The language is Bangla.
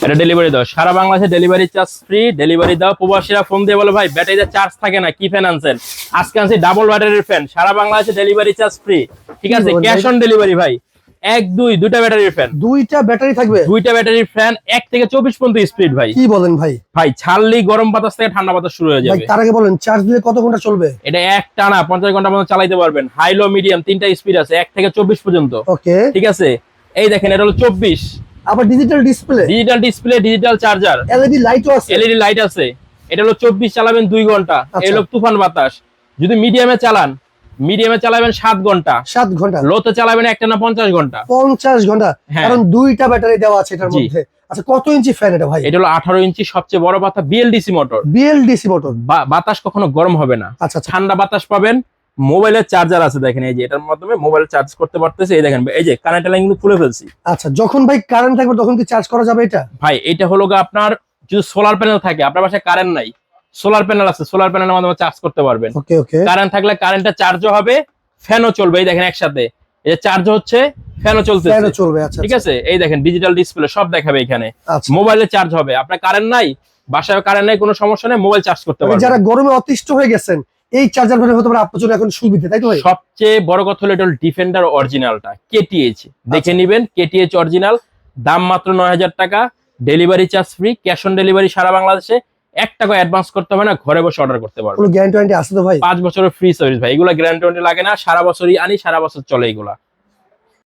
এটা ডেলিভারি দাও, সারা বাংলাদেশে ডেলিভারি চার্জ ফ্রি, ডেলিভারি দাও। প্রবাসীরা ফোন দিয়ে বলে ভাই ব্যাটারিতে চার্জ থাকে না, কি ফ্যান আনছেন? আজকে আনছি ডাবল ব্যাটারির ফ্যান, সারা বাংলাদেশে ডেলিভারি চার্জ ফ্রি, ঠিক আছে? ক্যাশ অন ডেলিভারি ভাই। দুইটা ব্যাটারির ফ্যান, দুইটা ব্যাটারি থাকবে, দুইটা ব্যাটারির ফ্যান, 1 থেকে 24 পর্যন্ত স্পিড ভাই। কি বলেন ভাই? ভাই ছাড়লেই গরম বাতাস থেকে ঠান্ডা বাতাস শুরু হয়ে যাবে। তার আগে বলেন চার্জ দিলে কত ঘন্টা চলবে? এটা এক টানা 50 ঘন্টা পর্যন্ত চালাতে পারবেন। হাই লো মিডিয়াম তিনটা স্পিড আছে, 1 থেকে 24 পর্যন্ত। ওকে, ঠিক আছে, এই দেখেন এটা হলো 24। আবার digital display, digital display, digital charger, LED লাইটও আছে। এলইডি লাইট আছে। এটা হলো 24 চালাবেন 2 ঘন্টা, এই হলো তুফান বাতাস। যদি মিডিয়ামে চালান, মিডিয়ামে চালাবেন 7 ঘন্টা, 7 ঘন্টা। লোতে চালাবেন একটানা 50 ঘন্টা। 50 ঘন্টা, হ্যাঁ। কারণ দুইটা ব্যাটারি দেওয়া আছে এটার জি। মধ্যে। আচ্ছা, কত ইঞ্চি ফ্যান এটা ভাই? এটা হলো 18 ইঞ্চি, সবচেয়ে বড় পাতা, বিএলডিসি মোটর। বিএলডিসি মোটর, বাতাস কখনো গরম হবে না, আচ্ছা আচ্ছা। ঠান্ডা বাতাস পাবেন। মোবাইলের চার্জার আছে দেখেন, এই যে এটার মাধ্যমে মোবাইল চার্জ করতে পারতেছে। এই দেখেন, এই যে কারেন্ট লাইন কিন্তু খুলে ফেলছি। আচ্ছা, যখন ভাই কারেন্ট থাকবে তখন কি চার্জ করা যাবে এটা? ভাই এটা হলো গা আপনার, যদি সোলার প্যানেল থাকে, আপনার বাসায় কারেন্ট নাই, সোলার প্যানেল আছে, সোলার প্যানেলের মাধ্যমে চার্জ করতে পারবেন। ওকে ওকে। কারেন্ট থাকলে কারেন্টটা চার্জও হবে, ফ্যানও চলবে। এই দেখেন একসাথে, এই যে চার্জ হচ্ছে, ফ্যানও চলতেছে, ফ্যানও চলবে। আচ্ছা ঠিক আছে। এই দেখেন ডিজিটাল ডিসপ্লে সব দেখাবে এখানে। আচ্ছা। মোবাইলে চার্জ হবে, আপনার কারেন্ট নাই, বাসায় কারেন্ট নাই, কোনো সমস্যা নেই, মোবাইল চার্জ করতে পারবেন। যারা গরমে অতিষ্ঠ হয়ে গেছেন, এই চার্জার ভ্যান হতে পারে আপনার জন্য এখন সুবিধা, তাই তো ভাই? সবচেয়ে বড় কথা হলো এটা হলো ডিফেন্ডার অরিজিনালটা, কেটিএইচ দেখে নিবেন, কেটিএইচ অরিজিনাল, দাম মাত্র 9000 টাকা, delivery charge free, cash on delivery সারা বাংলাদেশে। 1 টাকা অ্যাডভান্স করতে হবে না, ঘরে বসে অর্ডার করতে পারবেন। কোনো গ্যারান্টি আছে তো ভাই? 5 বছরের ফ্রি সার্ভিস ভাই, এগুলা গ্যারান্টি লাগে না, সারা বছরই আনি, সারা বছর চলে এগুলা।